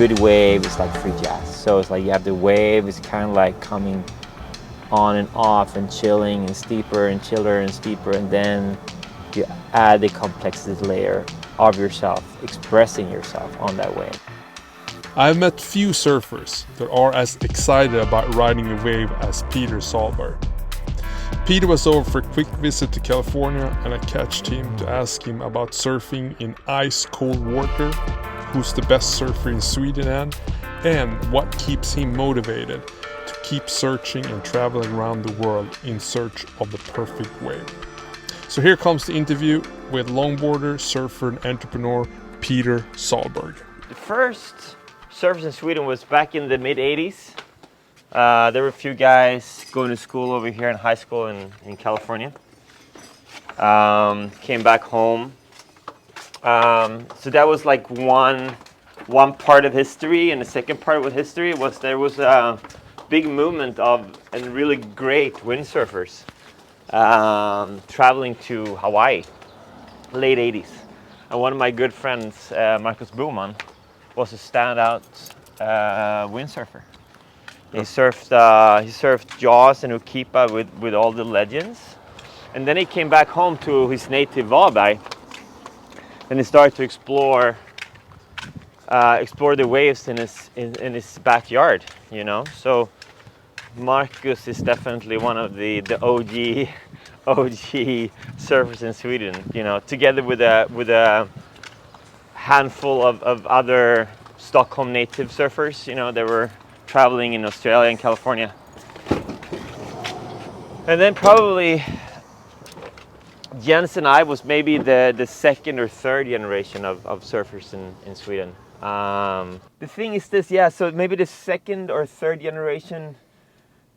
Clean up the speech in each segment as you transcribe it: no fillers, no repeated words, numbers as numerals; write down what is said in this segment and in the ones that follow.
good wave is like free jazz. So it's like you have the wave, it's kind of like coming on and off and chilling and steeper and chiller and steeper, and then you add the complexity layer of yourself, expressing yourself on that wave. I've met few surfers that are as excited about riding a wave as Peter Sahlberg. Peter was over for a quick visit to California, and I catched him to ask him about surfing in ice cold water, who's the best surfer in Sweden, and what keeps him motivated to keep searching and traveling around the world in search of the perfect wave. So here comes the interview with longboarder, surfer and entrepreneur Peter Sahlberg. The first surfers in Sweden was back in the mid-80s. There were a few guys going to school over here in high school in California. Came back home. So that was like one part of history, and the second part of history was there was a big movement of and really great windsurfers traveling to Hawaii, late 80s. And one of my good friends, Marcus Boman, was a standout windsurfer. He surfed Jaws and Ukipa with all the legends, and then he came back home to his native Varberg, and he started to explore the waves in his backyard, you know. So Marcus is definitely one of the OG surfers in Sweden, you know, together with a handful of other Stockholm native surfers, you know. They were traveling in Australia and California. And then probably Jens and I was maybe the second or third generation of surfers in Sweden. The thing is this, yeah, so maybe the second or third generation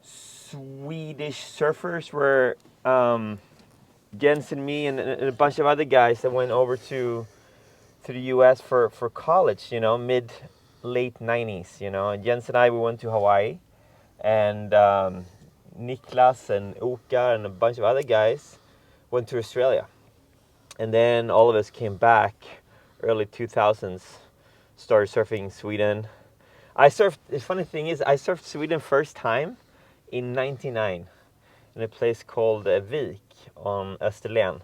Swedish surfers were Jens and me and a bunch of other guys that went over to the US for college, you know, late 90s, you know. And Jens and I, we went to Hawaii, and Niklas and Oka and a bunch of other guys went to Australia. And then all of us came back early 2000s, started surfing in Sweden. The funny thing is, I surfed Sweden first time in 99 in a place called Vik on Österlen.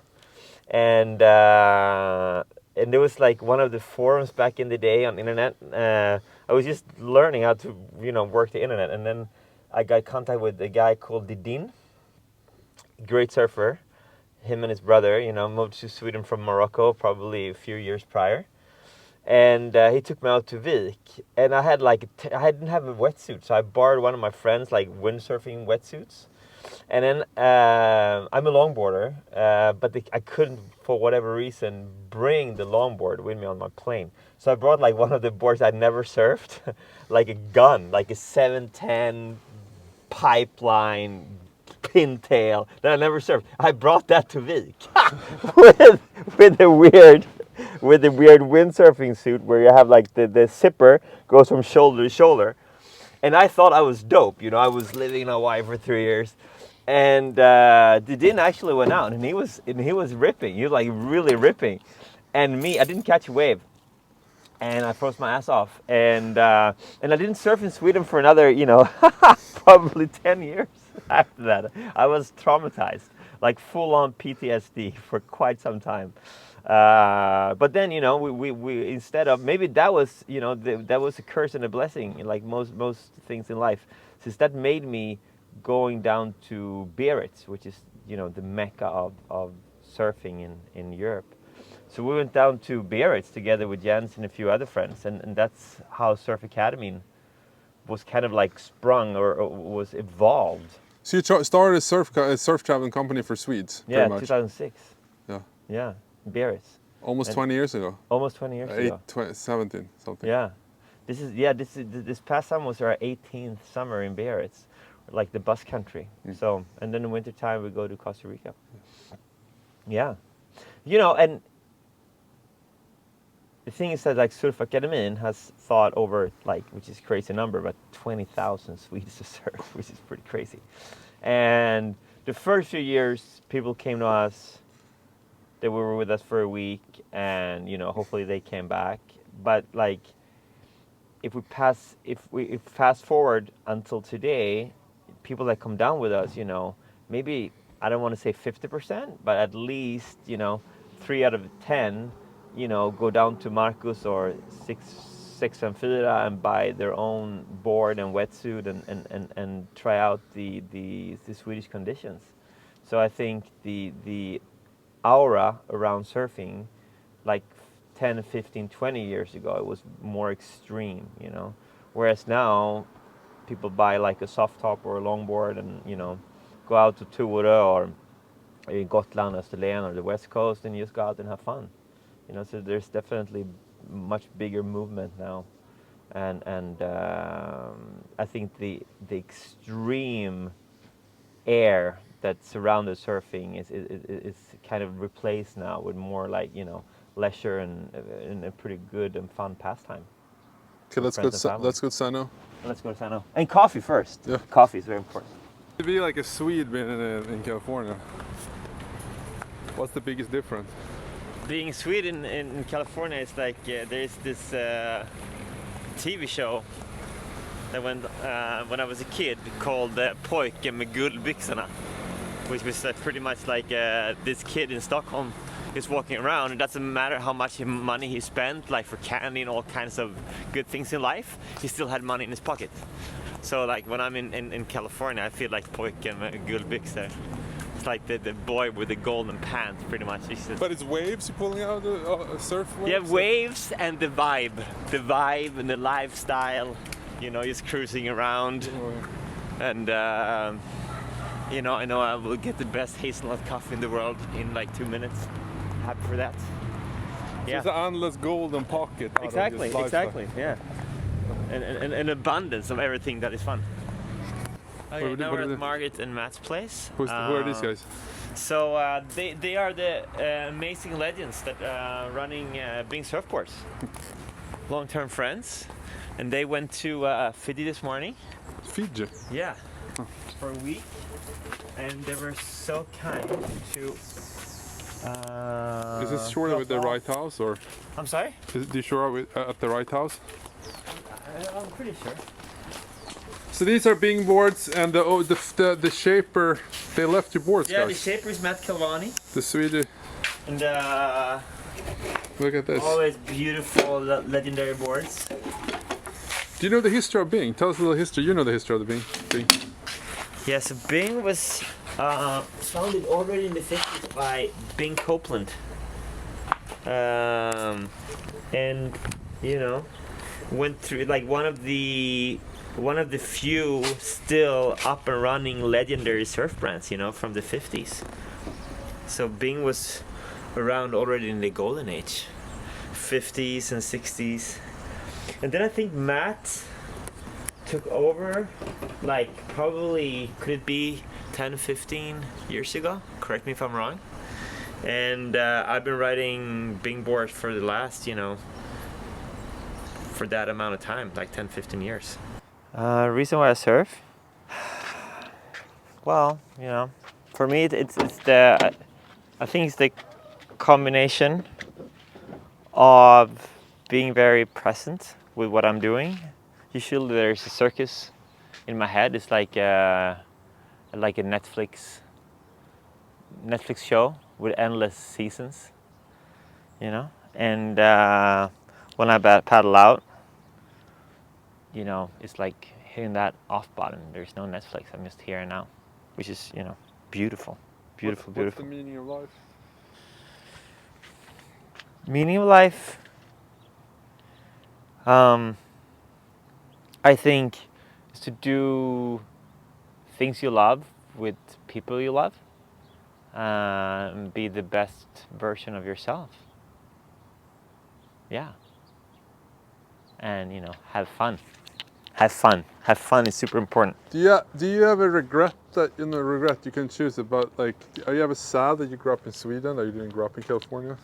And there was like one of the forums back in the day on internet. I was just learning how to, you know, work the internet. And then I got contact with a guy called Didin, great surfer. Him and his brother, you know, moved to Sweden from Morocco probably a few years prior. And he took me out to Vik. And I had I didn't have a wetsuit, so I borrowed one of my friends' like windsurfing wetsuits. And then I'm a longboarder, but I couldn't, for whatever reason, bring the longboard with me on my plane. So I brought like one of the boards I'd never surfed, like a gun, like a 710 pipeline pintail that I never surfed. I brought that to Vik with the weird windsurfing suit where you have like the zipper goes from shoulder to shoulder. And I thought I was dope, you know. I was living in Hawaii for 3 years, and Didin actually went out, and he was ripping. He was like really ripping, and I didn't catch a wave, and I froze my ass off, and I didn't surf in Sweden for another, you know, probably 10 years after that. I was traumatized, like full on PTSD for quite some time. But then, you know, we instead of, maybe that was, you know, that was a curse and a blessing, like most things in life, since that made me going down to Biarritz, which is, you know, the mecca of surfing in Europe. So we went down to Biarritz together with Jens and a few other friends, and that's how Surfakademin was kind of like sprung or was evolved. So you started a surf traveling company for Swedes, yeah, pretty much. 2006. Yeah. Yeah. Biarritz. Almost 20 years ago. Almost 20 years ago. 17, something. Yeah. This past summer was our 18th summer in Biarritz, like the bus country. So, and then in wintertime we go to Costa Rica. Yeah. You know, and the thing is that like Surfakademin has thought over, like, which is a crazy number, but 20,000 Swedes to surf, which is pretty crazy. And the first few years people came to us, they were with us for a week, and, you know, hopefully they came back. But like if we fast forward until today, people that come down with us, maybe I don't want to say 50%, but at least 3 out of 10, go down to Marcus or six and Fyra and buy their own board and wetsuit and try out the Swedish conditions. So I think the aura around surfing, like 10, 15, 20 years ago, it was more extreme, Whereas now, people buy like a soft top or a longboard and, go out to Ture or Gotland, Österlen or the West Coast and just go out and have fun. So there's definitely much bigger movement now. And I think the extreme air that surrounded surfing is kind of replaced now with more like leisure and a pretty good and fun pastime. Okay, let's go to Sano. Let's go to Sano. And coffee first. Yeah. Coffee is very important. To be like a Swede being in California, what's the biggest difference? Being Sweden in California is like there's this TV show that went when I was a kid called Pojken med guldbyxorna, which was pretty much like this kid in Stockholm is walking around. It doesn't matter how much money he spent, like for candy and all kinds of good things in life, he still had money in his pocket. So like when I'm in California, I feel like Pojken med guldbyxor. It's like the boy with the golden pants, pretty much. But it's waves you're pulling out, surf waves? Yeah, waves and the vibe and the lifestyle. Just cruising around. And I know I will get the best hazelnut coffee in the world in like 2 minutes. Happy for that. So it's an endless golden pocket. Exactly. Yeah. And an abundance of everything that is fun. Okay, now we're at Margaret and Matt's place. Who are these guys? So they are the amazing legends that running Bing surfboards. Long-term friends, and they went to Fiji this morning. Fiji? Yeah, for a week, and they were so kind to. Is this shore with the right house, or? I'm sorry? Is the shore at the right house? I'm pretty sure. So these are Bing boards, and the shaper, they left your boards, yeah, guys. The shaper is Matt Calvani. The Swedish. And look at this. always beautiful, legendary boards. Do you know the history of Bing? Tell us a little history. You know the history of the Bing. Yeah, so Bing was founded already in the 50s by Bing Copeland. And went through like one of the few still up and running legendary surf brands, from the 50s. So Bing was around already in the golden age, 50s and 60s. And then I think Matt took over, like probably, could it be 10, 15 years ago? Correct me if I'm wrong. And I've been riding Bing boards for the last, for that amount of time, like 10, 15 years. Reason why I surf? Well, for me I think it's the combination of being very present with what I'm doing. Usually there's a circus in my head. It's like a Netflix show with endless seasons, And when I paddle out, it's like hitting that off button. There's no Netflix. I'm just here and now, which is beautiful. What's the meaning of life? Meaning of life, I think, is to do things you love with people you love, and be the best version of yourself. Yeah. And have fun. Have fun is super important. Do you ever regret that? Regret you can choose about, like, are you ever sad that you grew up in Sweden, that you didn't grow up in California?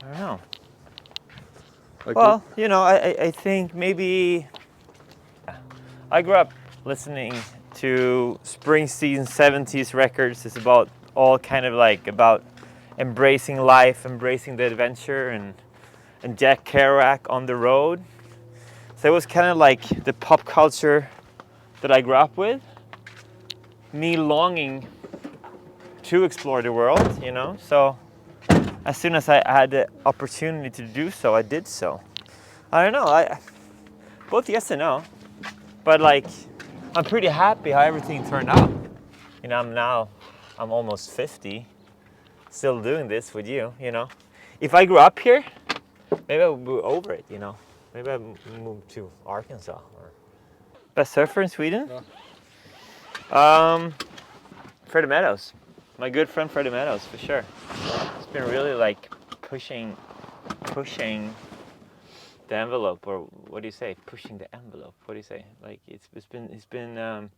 I don't know. Like, well, I think maybe I grew up listening to Springsteen's 70s records. It's about all kind of like about embracing life, embracing the adventure, and and Jack Kerouac on the road. So it was kind of like the pop culture that I grew up with. Me longing to explore the world, you know. So as soon as I had the opportunity to do so, I did so. I don't know, both yes and no. But like, I'm pretty happy how everything turned out. You know, I'm almost 50, still doing this with you, you know. If I grew up here, maybe I would move over it, you know. Maybe I move to Arkansas. Or best surfer in Sweden? Yeah. Freddie Meadows. My good friend Freddie Meadows, for sure. It's been really like pushing the envelope, or what do you say? Pushing the envelope. What do you say? Like it's been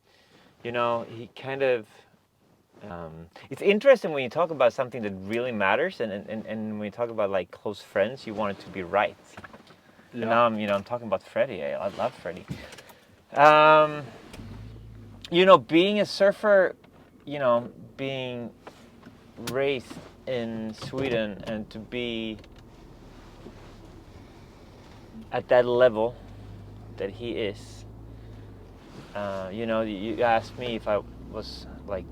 you know, he kind of. It's interesting when you talk about something that really matters, and when you talk about like close friends, you want it to be right. Yeah. And now I'm talking about Freddie. I love Freddie. You know, being a surfer, you know, being raised in Sweden and to be at that level that he is, you know, you asked me if I was like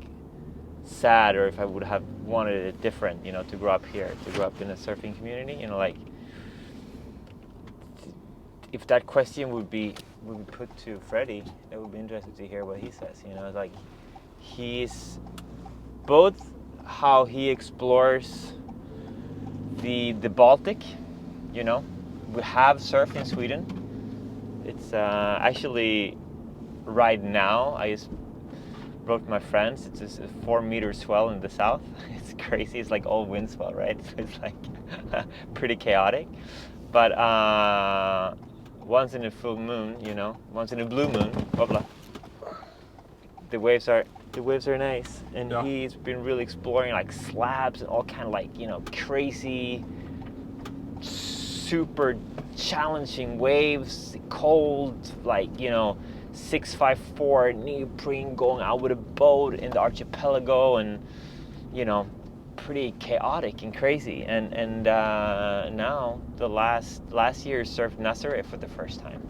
sad or if I would have wanted it different, you know, to grow up here, to grow up in a surfing community, you know, like if that question would be put to Freddie, it would be interesting to hear what he says, you know, like he's both how he explores the Baltic, you know, we have surf in Sweden. It's actually right now, I just wrote to my friends, it's just a 4-meter swell in the south. It's crazy, it's like all wind swell, right? So it's like pretty chaotic. But once in a full moon, you know, once in a blue moon, blah blah, the waves are nice. And yeah. He's been really exploring like slabs and all kind of like, you know, crazy, super challenging waves, cold, like, you know, 654 neoprene going out with a boat in the archipelago, and you know, pretty chaotic and crazy. And now the last year surfed Nasser for the first time.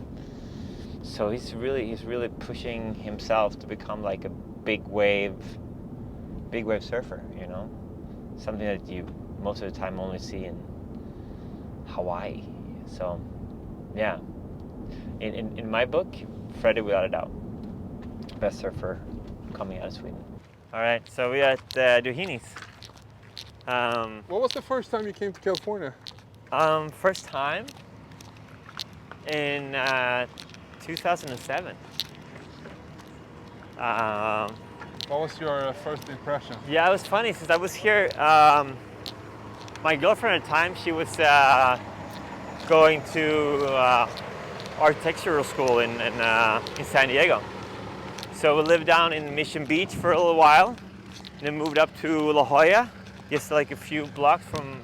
So he's really pushing himself to become like a big wave surfer, you know, something that you most of the time only see in Hawaii. So yeah, in my book, Freddie without a doubt, best surfer coming out of Sweden. All right, so we're at Duhinis. What was the first time you came to California? First time in 2007. What was your first impression? Yeah, it was funny since I was here. My girlfriend at the time, she was going to architectural school in San Diego. So we lived down in Mission Beach for a little while, and then moved up to La Jolla, just like a few blocks from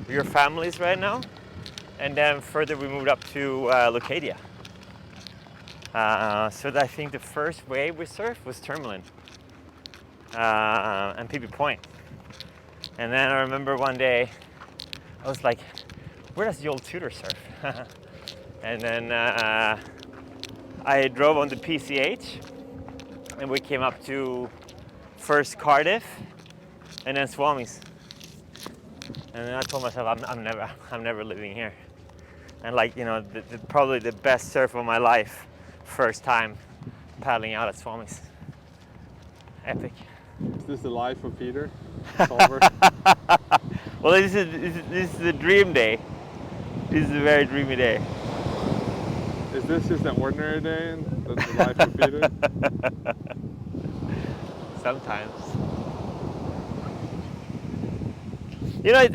your families right now. And then further we moved up to Leucadia. So I think the first wave we surfed was Tourmaline and Peepee Point. And then I remember one day, I was like, where does the old Tudor surf? And then I drove on the PCH, and we came up to first Cardiff, and then Swami's. And then I told myself, I'm never living here. And like, you know, probably the best surf of my life, first time paddling out at Swami's. Epic. Is this the life of Peter Sahlberg? Well, this is a dream day. This is a very dreamy day. Is this just an ordinary day in the life of Peter? Sometimes. You know,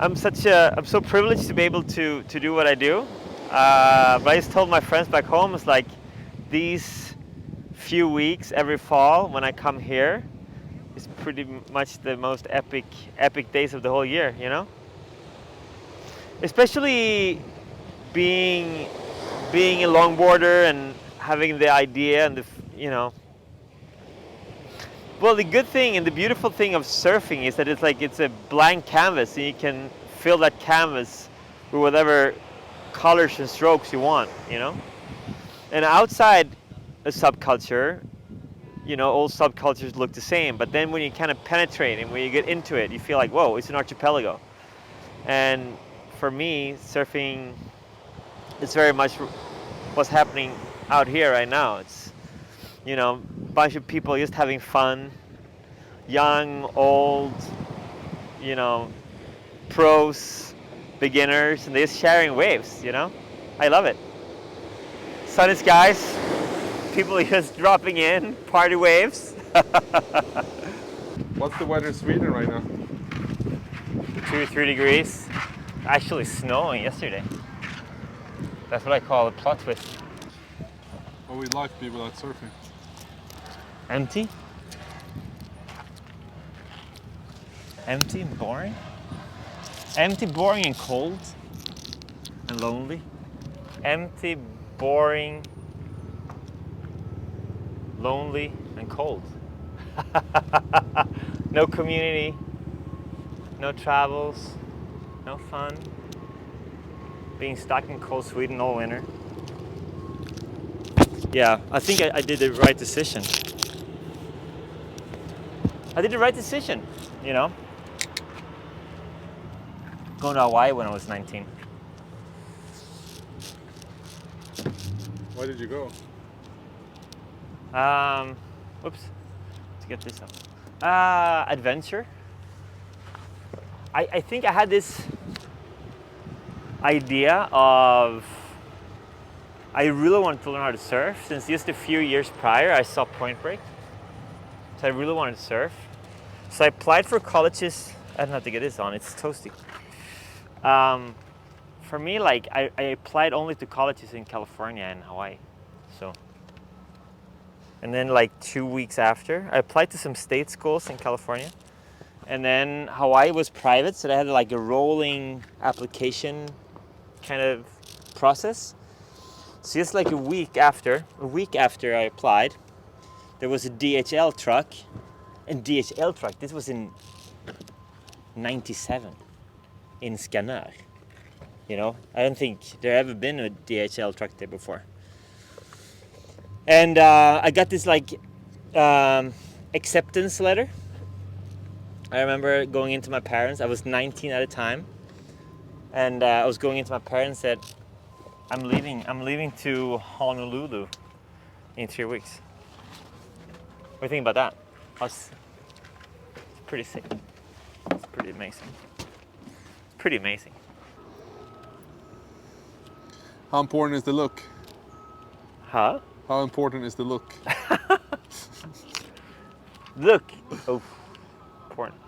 I'm so privileged to be able to do what I do. But I just told my friends back home, it's like these few weeks every fall when I come here is pretty much the most epic days of the whole year, you know? Especially being a longboarder and having the idea and you know. Well, the good thing and the beautiful thing of surfing is that it's a blank canvas, and you can fill that canvas with whatever colors and strokes you want, you know? And outside a subculture, you know, all subcultures look the same, but then when you kind of penetrate and when you get into it, you feel like, whoa, it's an archipelago. And for me, surfing is very much what's happening out here right now. It's, you know, a bunch of people just having fun, young, old, you know, pros, beginners, and they're just sharing waves, you know? I love it. Sunny skies, people just dropping in, party waves. What's the weather in Sweden right now? 2 or 3 degrees. Actually snowing yesterday. That's what I call a plot twist. What would life be without surfing? Empty? Empty and boring? Empty, boring and cold and lonely. Empty, boring, lonely and cold. No community, no travels, no fun. Being stuck in cold Sweden all winter. Yeah, I think I did the right decision. I did the right decision, you know? Going to Hawaii when I was 19. Why did you go? Oops, to get this up. Adventure. I think I had this idea of, I really wanted to learn how to surf. Since just a few years prior, I saw Point Break. So I really wanted to surf. So I applied for colleges. I don't have to get this on, it's toasty. For me, like, I applied only to colleges in California and Hawaii. So, and then like 2 weeks after, I applied to some state schools in California. And then Hawaii was private, so they had like a rolling application kind of process. So just like a week after I applied, there was a DHL truck. And DHL truck, this was in 97 in Skanör. You know, I don't think there ever been a DHL truck there before. And I got this like acceptance letter. I remember going into my parents. I was 19 at the time, and I was going into my parents and said, I'm leaving to Honolulu in 3 weeks. What do you think about that? It's pretty sick. It's pretty amazing. It's pretty amazing. How important is the look? Huh? How important is the look? Look. Oh, important.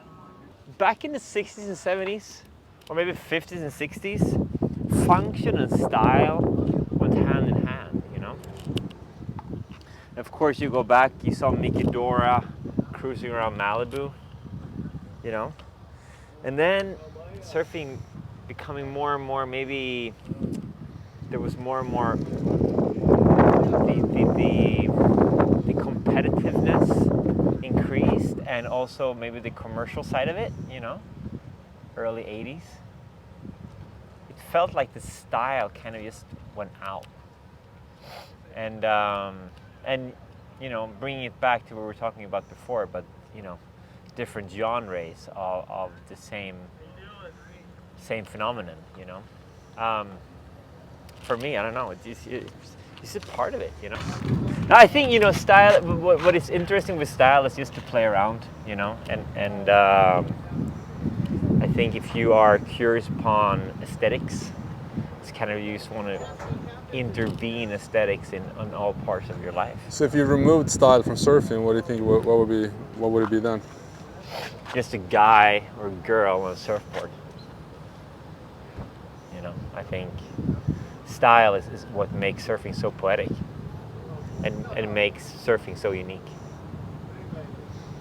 Back in the 60s and 70s, or maybe 50s and 60s, function and style went hand in hand, you know? Of course, you go back, you saw Mickey Dora cruising around Malibu, you know? And then surfing becoming more and more, maybe there was more and more the competitiveness increased, and also maybe the commercial side of it, you know? Early 80s. It felt like the style kind of just went out. And you know, bringing it back to what we were talking about before, but you know, different genres of the same phenomenon, you know. For me, I don't know, it's a part of it, you know. Now, I think, you know, style, what is interesting with style is just to play around, you know, and I think if you are curious upon aesthetics, it's kind of, you just want to intervene aesthetics on all parts of your life. So if you removed style from surfing, what do you think? What would it be then? Just a guy or girl on a surfboard. You know, I think style is what makes surfing so poetic, and makes surfing so unique.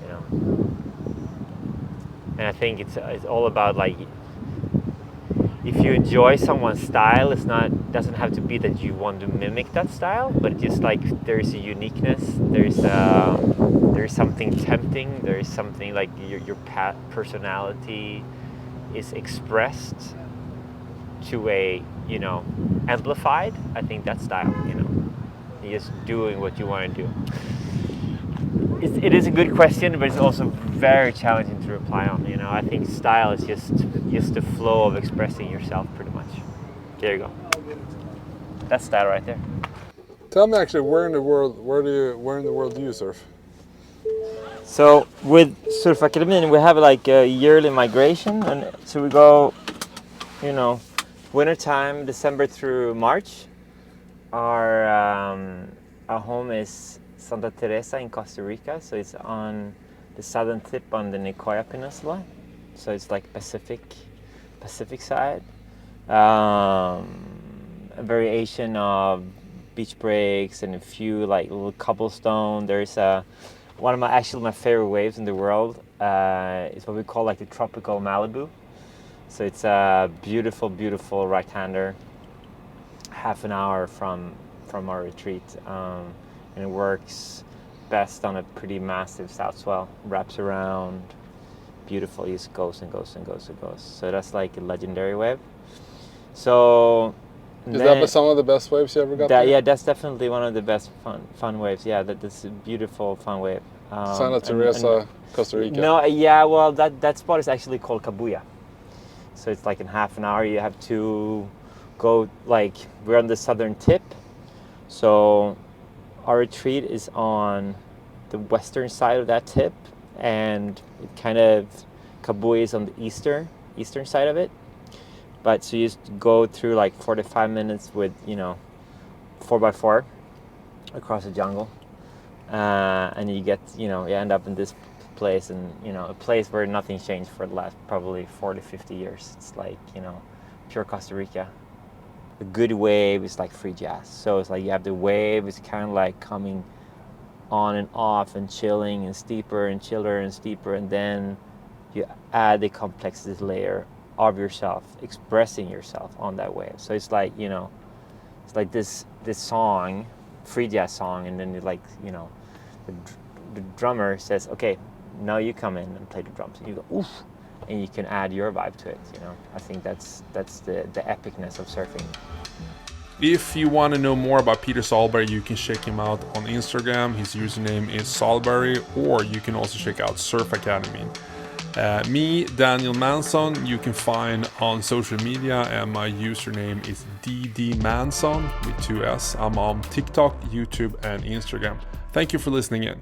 You know, and I think it's all about, like, if you enjoy someone's style, doesn't have to be that you want to mimic that style, but it's just like there's a uniqueness, there's something tempting, there's something like your personality is expressed to a, you know, amplified, I think that's style, you know. You're just doing what you want to do. It is a good question, but it's also very challenging to reply on, you know. I think style is just the flow of expressing yourself, pretty much. There you go. That's style right there. Tell me actually, where in the world do you surf? So with Surfakademin, we have like a yearly migration, and so we go, you know, wintertime, December through March. Our home is Santa Teresa in Costa Rica, so it's on the southern tip on the Nicoya Peninsula. So it's like Pacific side. A variation of beach breaks and a few like little cobblestone. There's one of my favorite waves in the world is what we call like the tropical Malibu. So it's a beautiful, beautiful right-hander, half an hour from our retreat, and it works best on a pretty massive south swell. Wraps around, beautiful, just goes and goes and goes and goes. So that's like a legendary wave. So is that some of the best waves you ever got? Yeah, that's definitely one of the best fun waves. Yeah, that's a beautiful fun wave. Santa Teresa, Costa Rica. No, yeah, well that spot is actually called Cabuya. So it's like in half an hour you have to go, like, we're on the southern tip. So our retreat is on the western side of that tip, and it kind of, Cabuya is on the eastern side of it. But so you just go through like 45 minutes with, you know, 4x4 across the jungle, and you get, you know, you end up in this place, and, you know, a place where nothing's changed for the last probably 40, 50 years. It's like, you know, pure Costa Rica. A good wave is like free jazz. So it's like you have the wave, it's kind of like coming on and off and chilling and steeper and chiller and steeper, and then you add the complexity layer of yourself, expressing yourself on that wave. So it's like, you know, it's like this song, free jazz song, and then you, like, you know, the drummer says, okay, now you come in and play the drums, and you go oof, and you can add your vibe to it, you know. I think that's the epicness of surfing. If you want to know more about Peter Sahlberg, you can check him out on Instagram. His username is Sahlberg, or you can also check out Surfakademin. Me, Daniel Manson, you can find on social media, and my username is ddmanson with 2 S. I'm on TikTok, YouTube, and Instagram. Thank you for listening in.